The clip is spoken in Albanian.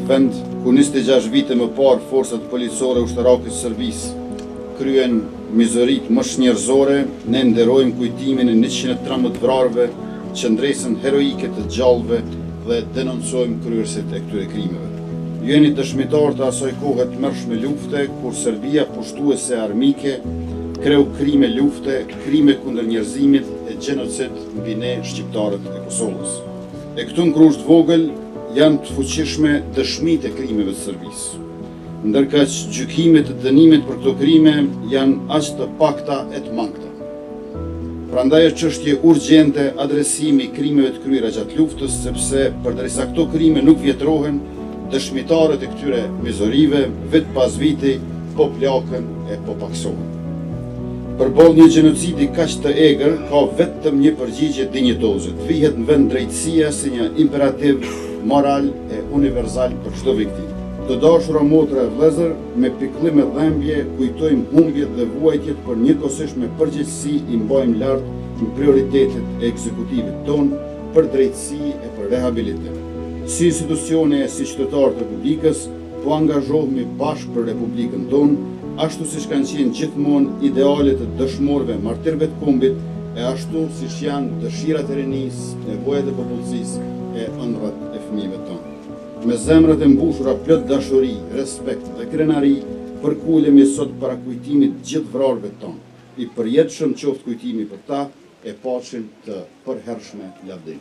këtë vend, ku 26 vite më parë forcat policore ushtarake të Serbisë kryen mizorit më shnjërzore, ne nderojmë kujtimin e 113 vrarëve, qëndresën heroike të gjallëve dhe denoncojmë kryerësit e këtyre krimeve. Jeni dëshmitar të asaj kohe të mërshme lufte, kur Serbia pushtuese armike kreu krime lufte, krime kundër njerëzimit e gjenocid mbi ne shqiptarët e Kosovës. E këtu në grusht vogël janë të fuqishme dëshmitë e krimeve të Serbisë, ndërka që gjykimet e dënimit për këto krime janë aq të pakta e të mangëta. Prandaj është çështje urgjente adresimi i krimeve të kryera gjatë luftës, sepse përderisa këto krime nuk vjetrohen, dëshmitarët e këtyre mizorive vit pas viti po plakën e po paksohen. Përballë një gjenocidi kaq të egër, ka vetëm një përgjigje dinjitoze, të vihet në vend drejtësia si një imperativ moral e universal për çdo viktimë. Të dashura motra e vëllezër, me pikëllim e dhembje kujtojmë humbjet dhe vuajtjet, për njëkohësisht me përgjegjësi i mbajmë lart në prioritetet e ekzekutivit ton për drejtësi e për rehabilitim. Si institucione e si qytetarë të Republikës, po angazhohemi bashkë për Republikën tonë, ashtu siç kanë qenë gjithmonë idealet e dëshmorëve martirëve të kombit, e ashtu siç janë dëshirat e rinisë, nevojat e popullsisë e ëndrat e fëmijëve tonë. Me zemrat e mbushura plot dashuri, respekt dhe krenari, përkulemi sot para kujtimit të gjithë vrarëve tonë. I përjetshëm qoftë kujtimi për ta, e paqen të përhershme lavdim.